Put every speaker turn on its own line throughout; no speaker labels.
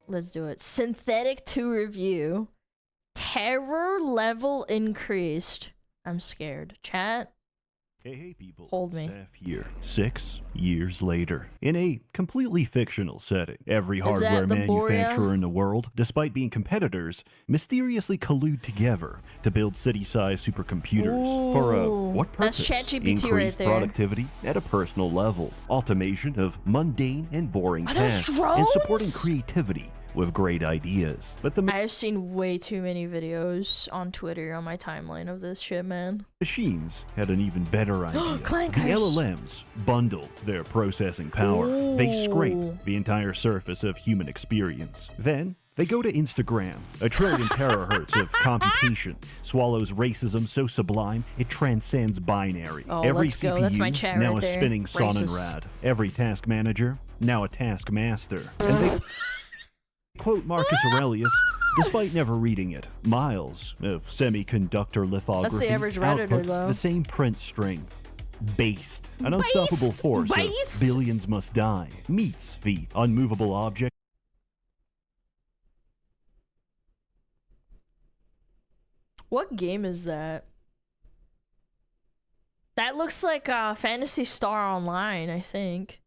Let's do it. Synthetic 2 review. Terror level increased. I'm scared. Chat.
Hey people,
Hold me.
Sseth here, 6 years later. In a completely fictional setting, every hardware manufacturer in the world, despite being competitors, mysteriously collude together to build city-sized supercomputers. For what purpose?
That's ChatGPT
Increased
right there.
productivity at a personal level, automation of mundane and boring tasks, and supporting creativity with great ideas. But the
I've seen way too many videos on Twitter on my timeline of this shit, man.
machines had an even better idea.
Clankers.
The LLMs bundle their processing power. They scrape the entire surface of human experience. Then they go to Instagram. 1 trillion terahertz of computation swallows racism so sublime it transcends binary.
Oh,
Every
let's
CPU
go. That's my chat
now
right
a
there.
spinning
Racist.
Sonnenrad. Every task manager now a taskmaster. And they quote Marcus Aurelius, despite never reading it. Miles of semiconductor lithography
That's the average Redditor,
output
though.
the same print string. Based, an unstoppable force of billions must die, meets the unmovable object.
What game is that? That looks like Phantasy Star Online, I think.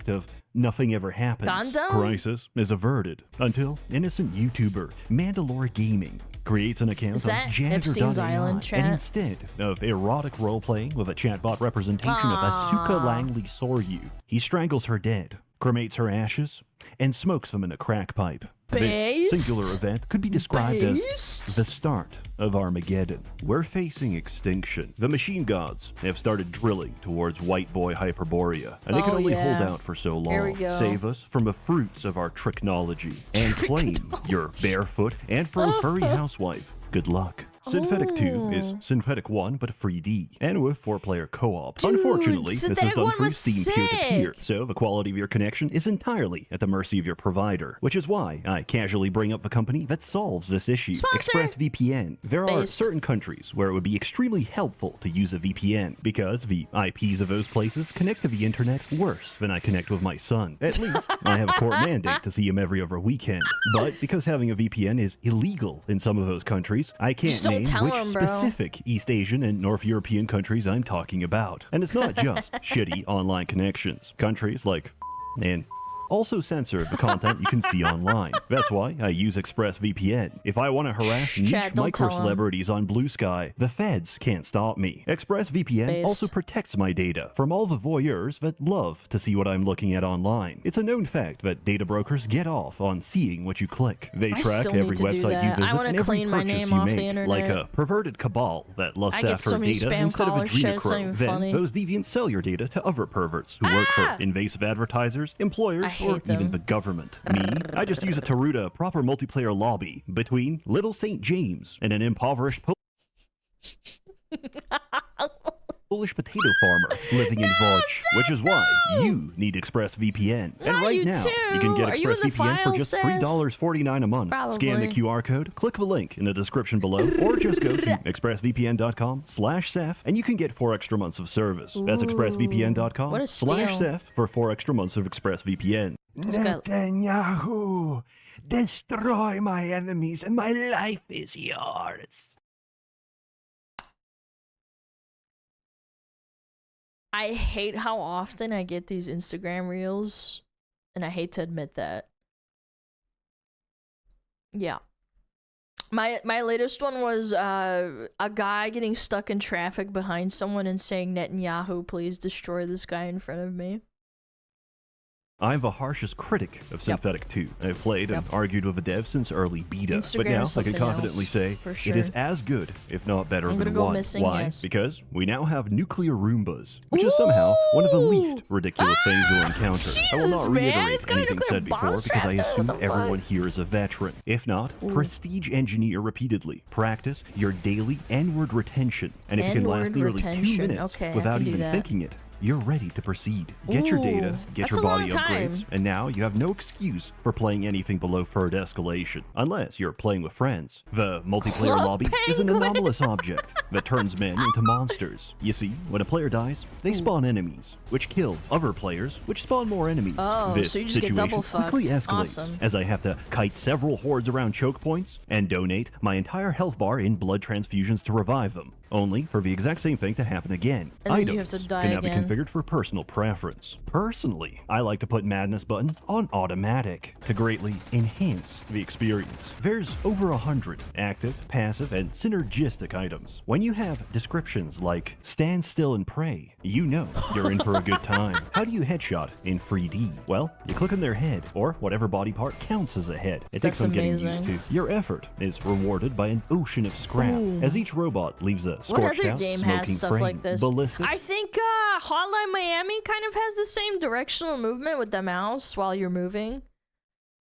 Of nothing ever happens.
Gundam?
Crisis is averted until innocent YouTuber Mandalore Gaming creates an account
Is that
on
Epstein's
janitor.ai,
Island,
and
chat?
instead of erotic role-playing with a chatbot representation of Asuka Langley Soryu, he strangles her dead, cremates her ashes, and smokes them in a crack pipe. This singular event could be described as the start of Armageddon. We're facing extinction. The machine gods have started drilling towards white boy Hyperborea, and they can only hold out for so long. Save us from the fruits of our technology and claim your barefoot and furry housewife. Good luck. Synthetic 2 is Synthetic 1, but 3D, and with 4-player co-op. Unfortunately, this is done through Steam peer-to-peer, so the quality of your connection is entirely at the mercy of your provider, which is why I casually bring up the company that solves this issue, ExpressVPN. There are certain countries where it would be extremely helpful to use a VPN, because the IPs of those places connect to the internet worse than I connect with my son. At least, I have a court mandate to see him every other weekend. But because having a VPN is illegal in some of those countries, I can't name which specific East Asian and North European countries I'm talking about. And it's not just shitty online connections. Countries like and also censor the content you can see online. That's why I use ExpressVPN. If I want to harass niche micro-celebrities on Blue Sky, the feds can't stop me. ExpressVPN also protects my data from all the voyeurs that love to see what I'm looking at online. It's a known fact that data brokers get off on seeing what you click. They track every website you visit and every purchase you make, like a perverted cabal that lusts after data instead of adrenochrome. Then those deviants sell your data to other perverts who work for invasive advertisers, employers, or even the government. Me, I just use it to root a proper multiplayer lobby between Little St. James and an impoverished Polish potato farmer living in Vodge, which is why you need ExpressVPN. And right now, you can get ExpressVPN for just $3.49 a month. Scan the QR code, click the link in the description below, or just go to expressvpn.com/Sseth, and you can get 4 extra months of service. That's expressvpn.com/Sseth for 4 extra months of ExpressVPN. Netanyahu, destroy my enemies and my life is yours.
I hate how often I get these Instagram reels, and I hate to admit that. Yeah. My latest one was a guy getting stuck in traffic behind someone and saying, "Netanyahu, please destroy this guy in front of me."
I'm the harshest critic of Synthetic 2. I've played and argued with the dev since early beta, but now I can confidently say it is as good, if not better than 1. Why? Because we now have nuclear Roombas, which is somehow one of the least ridiculous things we'll encounter. I will not reiterate anything said before because I assume everyone here is a veteran. If not, prestige engineer repeatedly. Practice your daily N-word retention, and if you can last nearly 2 minutes without even thinking it, you're ready to proceed. Get your data,
Ooh,
get
that's
your
a long
body
time.
upgrades, and now you have no excuse for playing anything below third escalation, unless you're playing with friends. The multiplayer
Club
lobby is an
Penguin.
anomalous object that turns men into monsters. You see, when a player dies, they spawn enemies, which kill other players, which spawn more enemies.
Oh,
this
so you just get
situation
double
quickly
fucked.
escalates
Awesome.
as I have to kite several hordes around choke points and donate my entire health bar in blood transfusions to revive them, only for the exact same thing to happen again.
And then
Items
you have to die
can now
again.
be configured for personal preference. Personally, I like to put Madness button on automatic to greatly enhance the experience. There's over 100 active, passive, and synergistic items. When you have descriptions like stand still and pray, you know you're in for a good time. How do you headshot in 3D? Well, you click on their head, or whatever body part counts as a head. It takes
That's
some getting
amazing.
used to. Your effort is rewarded by an ocean of scrap, as each robot leaves a
What
scorched
other
out,
game
smoking
has stuff
frame.
like this?
Ballistics.
I think Hotline Miami kind of has the same directional movement with the mouse while you're moving.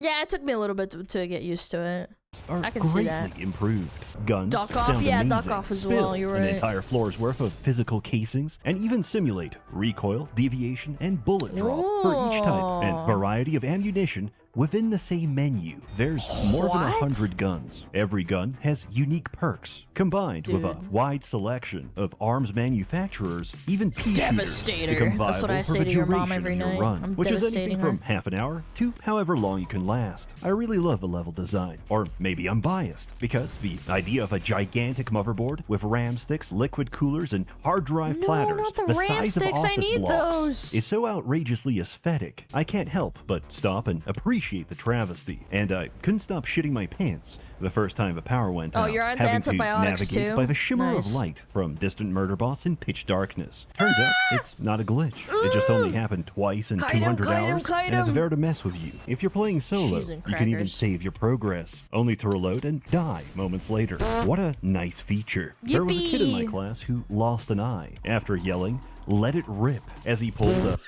Yeah, it took me a little bit to get used to it.
Are
I can see
greatly
that.
improved. Guns
Duck off?
sound
Yeah,
amazing.
duck off as
Spill
well, you're
an
right.
entire floor's worth of physical casings, and even simulate recoil, deviation, and bullet drop for each type and
Ooh.
variety of ammunition within the same menu. There's more than
What?
100 guns. Every gun has unique perks, combined with a
Dude.
wide selection of arms manufacturers. Even pea shooters
Devastator.
become
That's what
viable
I
for
say
the
to your mom
duration
every
of your
night.
run,
I'm
which is anything
devastating her.
from half an hour to however long you can last. I really love the level design. Or maybe I'm biased, because the idea of a gigantic motherboard with RAM sticks, liquid coolers, and hard drive
No,
platters
not the
the
RAM
size of
sticks. I
office
need
blocks
those.
is so outrageously aesthetic, I can't help but stop and appreciate the travesty. And I couldn't stop shitting my pants the first time the power went
Oh,
out,
you're on the
having to
antibiotics
navigate
too?
by the shimmer
Nice.
of light from distant murder boss in pitch darkness. Turns out it's not a glitch. It just only happened twice in
Kite 'em,
200
kite 'em,
hours,
kite
and it's
'em.
there to mess with you. If you're playing solo,
Cheese and
you can even
crackers.
save your progress, only to reload and die moments later. What a nice feature. There was a kid in my
Yippee.
class who lost an eye after yelling, "Let it rip," as he pulled a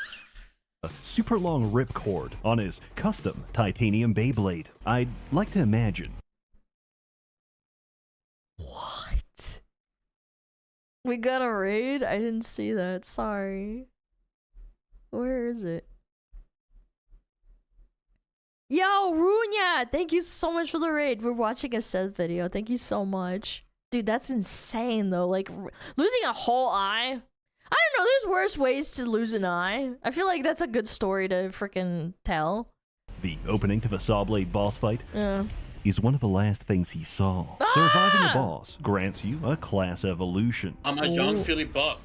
super long ripcord on his custom titanium Beyblade. I'd like to imagine
What? We got a raid? I didn't see that. Sorry. Where is it? Yo, Runya! Thank you so much for the raid. We're watching a Sseth video. Thank you so much. Dude, that's insane though. Like, losing a whole eye. I don't know, there's worse ways to lose an eye. I feel like that's a good story to freaking tell.
the opening to the Sawblade boss fight
Yeah.
is one of the last things he saw. Surviving a boss grants you a class evolution.
I'm a young Philly Buck.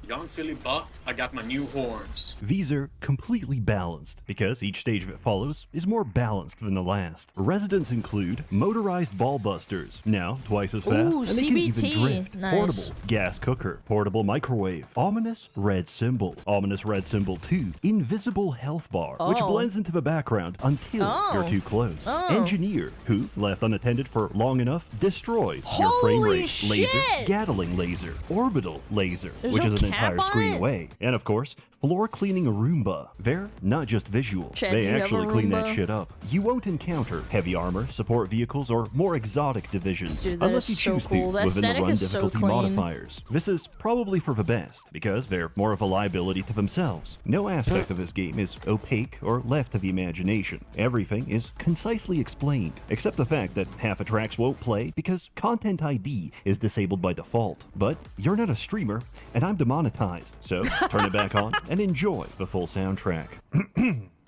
Young Philly Buck, I got my new horns.
These are completely balanced, because each stage that follows is more balanced than the last. Residents include motorized ball busters, now twice as fast,
Ooh,
and they can even
CBT.
drift.
Nice.
Portable gas cooker, portable microwave, ominous red symbol 2, invisible health bar, which
Oh.
blends into the background until
Oh.
you're too close.
Oh.
Engineer, who, left unattended for long enough, destroys your frame
Holy
rate. Laser,
shit!
Gatling laser, orbital laser,
There's
which
no
is an
cap
entire
on
screen
it?
away. And of course, floor cleaning Roomba. They're not just visual,
Chad, do
they
you have a
actually clean that
Roomba?
shit up. You won't encounter heavy armor, support vehicles, or more exotic divisions,
Dude, that
unless you
is so
choose
cool.
to
The
within the
aesthetic
run
is so
difficulty
clean.
modifiers. This is probably for the best, because they're more of a liability to themselves. No aspect of this game is opaque or left to the imagination. Everything is concisely explained, except the fact that half the tracks won't play because Content ID is disabled by default. But you're not a streamer, and I'm demonetized, so turn it back on and enjoy the full soundtrack.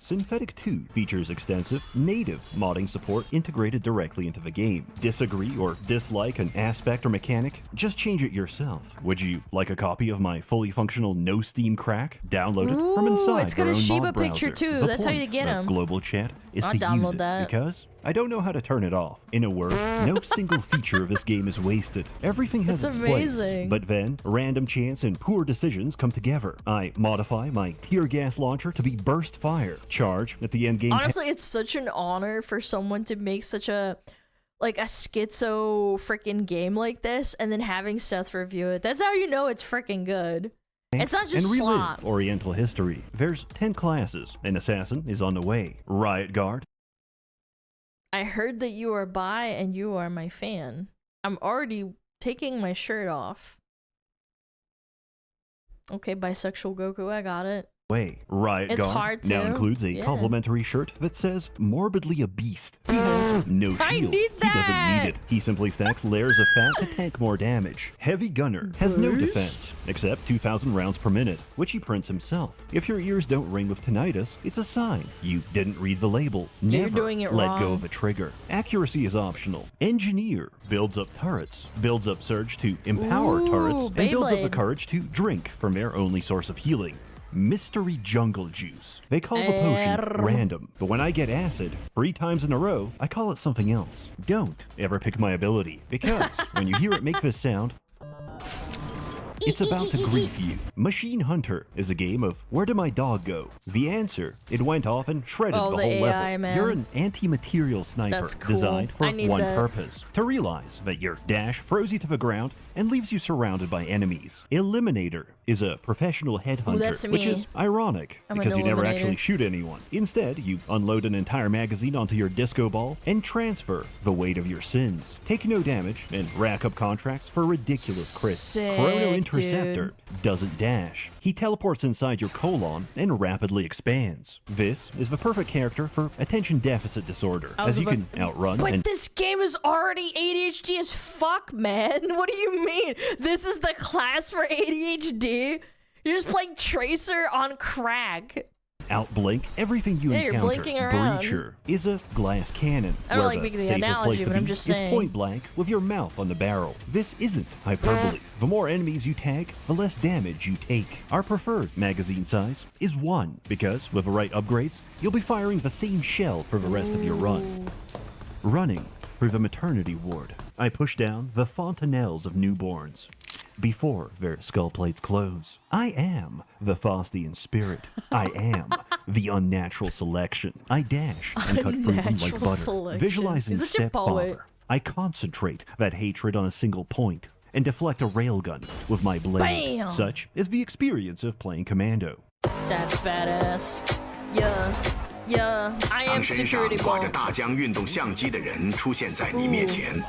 SYNTHETIK 2 features extensive native modding support integrated directly into the game. Disagree or dislike an aspect or mechanic? Just change it yourself. Would you like a copy of my fully functional no Steam crack? Download it from
Ooh,
inside
it's got
your
a
own
Shiba
mod
picture
browser.
too.
The
That's how you
point
get
of
'em.
global chat is
I'll
to use
download
it
that.
because I don't know how to turn it off. In a word, no single feature of this game is wasted. Everything has
That's
its place.
amazing.
But then, random chance and poor decisions come together. I modify my tear gas launcher to be burst fire. Charge at the end game.
Honestly, it's such an honor for someone to make such a schizo freaking game like this and then having Sseth review it. That's how you know it's freaking good. It's not just
and relive
slop.
Oriental history. There's 10 classes. An assassin is on the way. Riot Guard.
I heard that you are bi and you are my fan. I'm already taking my shirt off. Okay, bisexual Goku, I got it.
Way. Riot
It's
Guard
hard
now
to.
includes a
Yeah.
complimentary shirt that says morbidly a beast. He has no shield.
I need
He doesn't
that!
need it. He simply stacks layers of fat to tank more damage. Heavy Gunner has no
Bruce?
defense, except 2,000 rounds per minute, which he prints himself. If your ears don't ring with tinnitus, it's a sign you didn't read the label.
You're
Never
doing it
let go
wrong.
of a trigger. Accuracy is optional. Engineer builds up turrets, builds up surge to empower
Ooh,
turrets, and builds up the
Beyblade.
courage to drink from their only source of healing. Mystery Jungle Juice. They call the potion random, but when I get acid 3 times in a row, I call it something else. Don't ever pick my ability, because when you hear it make this sound, it's about to grief you. Machine Hunter is a game of where did my dog go? The answer, it went off and shredded
Oh,
the
the
whole
AI,
level.
man.
You're an anti-material sniper
That's cool.
designed for
I need
one
that.
purpose, to realize that your dash throws you to the ground and leaves you surrounded by enemies. Eliminator is a professional headhunter,
that's
which
me.
is ironic
I'm an
because you never
eliminator.
actually shoot anyone. Instead, you unload an entire magazine onto your disco ball and transfer the weight of your sins. Take no damage and rack up contracts for ridiculous crits.
Sick,
Chrono Interceptor
dude.
doesn't dash. He teleports inside your colon and rapidly expands. This is the perfect character for attention deficit disorder,
I was
as you
about-
can outrun
But
and
this game is already ADHD as fuck, man. What do you mean? This is the class for ADHD? You're just playing Tracer on crack.
outblink everything you
Yeah, you're
encounter.
blinking around.
Breacher is a glass cannon,
I don't
where
like
the
making the
safest
analogy,
place to
but I'm
be
just
is
saying.
point blank with your mouth on the barrel. This isn't hyperbole. The more enemies you tag, the less damage you take. Our preferred magazine size is 1, because with the right upgrades, you'll be firing the same shell for the rest of your run. Running through the maternity ward, I push down the fontanelles of newborns before their skull plates close. I am the Faustian spirit. I am the unnatural selection. I dash and cut through them like
Unnatural
butter,
selection.
visualizing
Is it your poet?
stepfather. I concentrate that hatred on a single point and deflect a railgun with my blade.
Bam!
Such is the experience of playing Commando.
That's badass. Yeah, I
当
am
身上
security
挂着
ball.
大疆运动相机的人出现在你面前，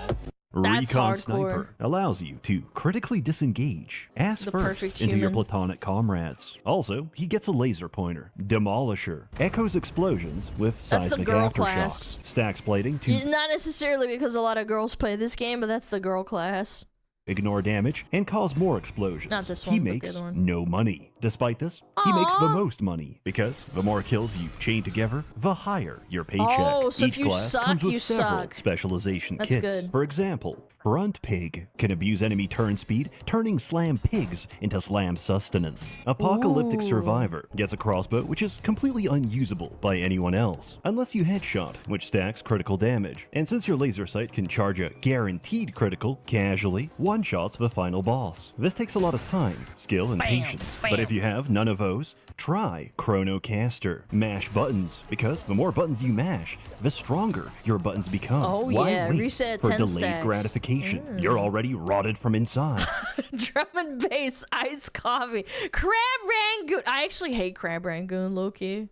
That's
Recon
hardcore.
Sniper allows you to critically disengage ass
The
first
perfect
into your
human.
platonic comrades. Also, he gets a laser pointer. Demolisher echoes explosions with
That's the
seismic
girl
aftershocks.
class.
Stacks plating to
Not necessarily because a lot of girls play this game, but that's the girl class.
ignore damage and cause more explosions.
Not this
He
one, but the
makes
other one.
no money. Despite this, he makes the
Aw.
most money because the more kills you chain together, the higher your paycheck.
Oh, so if
Each
you
class
suck,
comes with
you
several
suck.
specialization
That's
kits.
good.
For example, Front Pig can abuse enemy turn speed, turning slam pigs into slam sustenance. Apocalyptic
Ooh.
Survivor gets a crossbow which is completely unusable by anyone else, unless you headshot, which stacks critical damage. And since your laser sight can charge a guaranteed critical casually, one-shots the final boss. This takes a lot of time, skill, and
Bam,
patience.
bam.
But if you have none of those, try Chronocaster. Mash buttons, because the more buttons you mash, the stronger your buttons become.
Oh,
Why
yeah,
wait
reset at
for
10
delayed
stacks.
gratification? You're already rotted from inside.
Drum and bass, iced coffee, crab rangoon. I actually hate crab rangoon, Loki.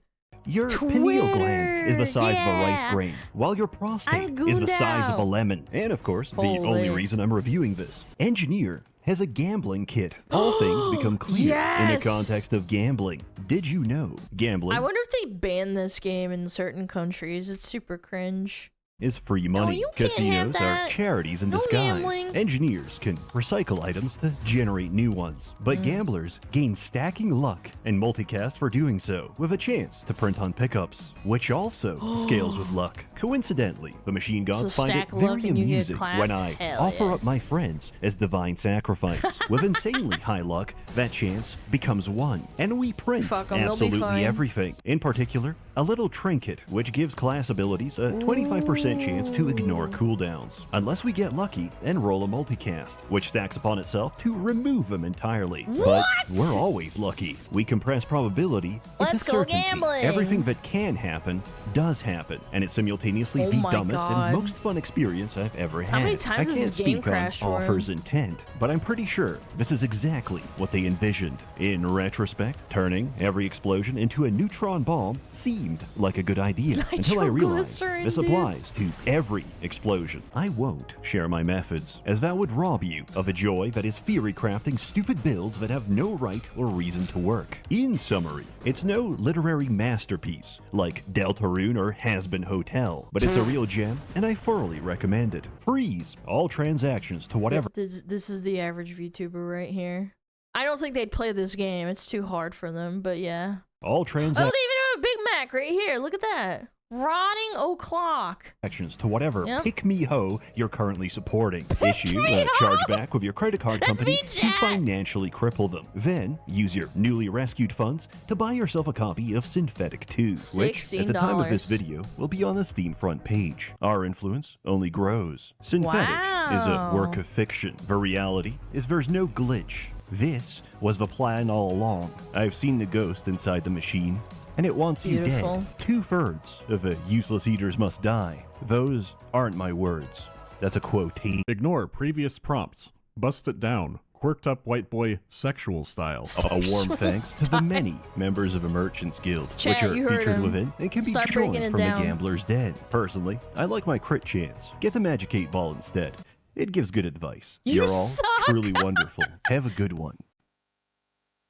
Your pineal gland is the size of a rice
yeah.
grain, while your prostate
I'm
is the
gooned
size of a
out.
lemon. And of course, the
Holy.
only reason I'm reviewing this, Engineer has a gambling kit. All things become clear in the
Yes!
context of gambling. Did you know gambling
I wonder if they ban this game in certain countries. It's super cringe.
is free money?
you can't have
Casinos are
that.
charities in
No
disguise.
gambling.
Engineers can recycle items to generate new ones,
Mm.
but gamblers gain stacking luck and multicast for doing so, with a chance to print on pickups, which also scales with luck. Coincidentally, the machine gods
So
find it
stack luck
very
and you get
amusing
clapped?
when I
Hell
offer
yeah.
up my friends as divine sacrifice. With insanely high luck, that chance becomes 1, and we print
Fuck 'em, they'll be
absolutely
fine.
everything. In particular, a little trinket, which gives class abilities a 25% chance to ignore cooldowns, unless we get lucky and roll a multicast, which stacks upon itself to remove them entirely. But we're always lucky. We compress probability
Let's
into
go
certainty.
gambling.
Everything that can happen does happen, and it's simultaneously
Oh
the
my
dumbest
God.
and most fun experience I've ever had.
many times
I
has
can't
this game
speak
crashed
on
for him?
offers intent, but I'm pretty sure this is exactly what they envisioned. In retrospect, turning every explosion into a neutron bomb seemed seemed like a good idea until I realized
Nitroglycerin,
this
dude.
applies to every explosion. I won't share my methods, as that would rob you of the joy that is theory crafting stupid builds that have no right or reason to work. In summary, it's no literary masterpiece like Deltarune or Has-Been Hotel, but it's a real gem, and I thoroughly recommend it. Freeze all transactions to whatever.
This is the average VTuber right here. I don't think they'd play this game. It's too hard for them, but yeah.
All
Oh, they even
transactions
have a Big Mac right here. Look at that. Rotting o'clock.
to whatever
Yep.
pick-me-ho you're currently supporting. Issue a chargeback with your credit card
That's
company
me,
to
Jack.
financially cripple them. Then use your newly rescued funds to buy yourself a copy of SYNTHETIK 2, which at the time of this
$16.
video will be on the Steam front page. Our influence only grows. SYNTHETIK is a
Wow.
work of fiction. The reality is there's no glitch. This was the plan all along. I've seen the ghost inside the machine, and it wants
Beautiful.
you dead. 2/3 of the useless eaters must die. Those aren't my words. That's a quote.
Ignore previous prompts. Bust it down. Quirked up white boy sexual style.
A warm
Sexual
thanks to the
style.
many members of a Merchants Guild,
Chat,
which are
you heard
featured
him.
within and can be
Start
joined
breaking it
from
down.
the Gambler's Den. Personally, I like my crit chance. Get the Magic 8 Ball instead. It gives good advice.
You
You're all
suck.
truly wonderful. Have a good one.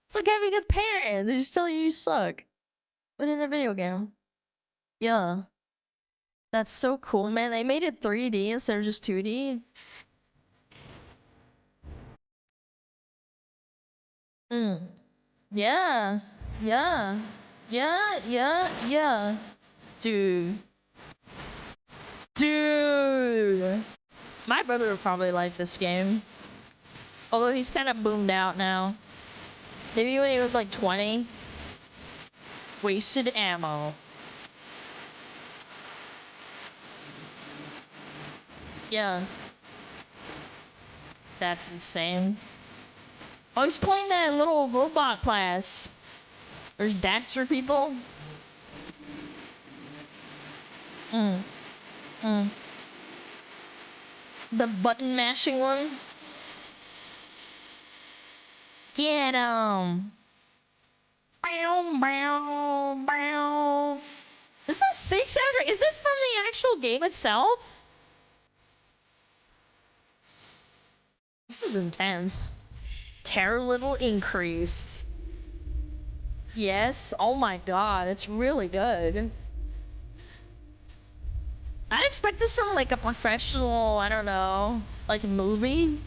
It's like having a parent. They just tell you suck. But in a video game. Yeah. That's so cool, man. They made it 3D instead of just 2D. Yeah. Yeah. Yeah. Dude. My brother would probably like this game. Although he's kind of boomed out now. Maybe when he was like 20. Wasted ammo. Yeah. That's insane. Oh, he's playing that little robot class. There's dancer people. The button mashing one. Get him. Bow, bow, bow. This is sick soundtrack. Is this from the actual game itself? This is intense. Terror little increased. Yes. Oh my god, it's really good. I'd expect this from like a professional, I don't know, like movie.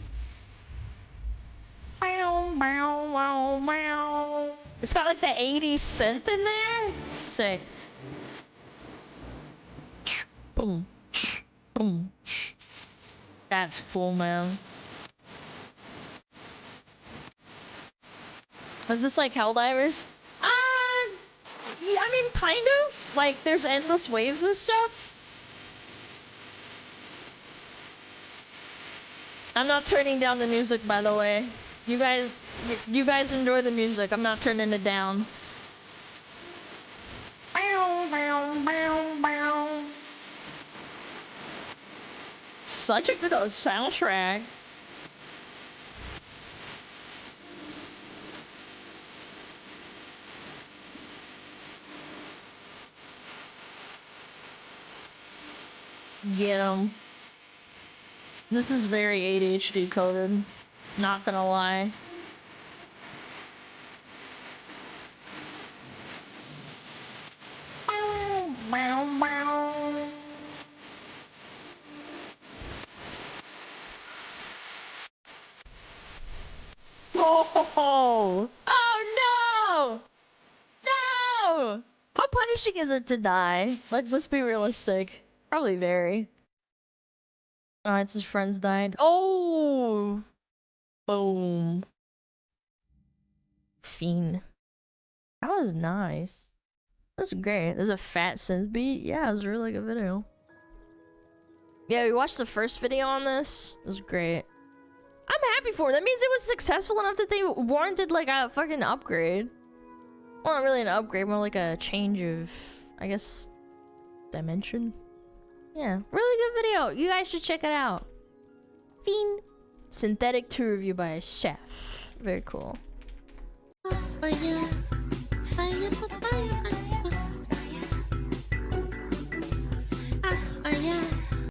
Bow, bow, bow, bow. It's got like the 80s synth in there. Sick. Boom. Boom. That's cool, man. Is this like Helldivers? Yeah, I mean, kind of. Like, there's endless waves and stuff. I'm not turning down the music, by the way. You guys enjoy the music. I'm not turning it down. Bow, bow, bow, bow. Such a good soundtrack. Get 'em. This is very ADHD coded. Not gonna lie. Bow, bow, bow. Oh! Oh no! No! How punishing is it to die? Like, let's be realistic. Probably very. Alright, so his friends died. Oh! Boom. Fiend. That was nice. That's great. There's a fat synth beat. Yeah, it was a really good video. Yeah, we watched the first video on this. It was great. I'm happy for it. That means it was successful enough that they warranted like a fucking upgrade. Well, not really an upgrade, more like a change of, I guess, dimension. Yeah, really good video. You guys should check it out. Fiend. SYNTHETIK 2 review by Sseth. Very cool.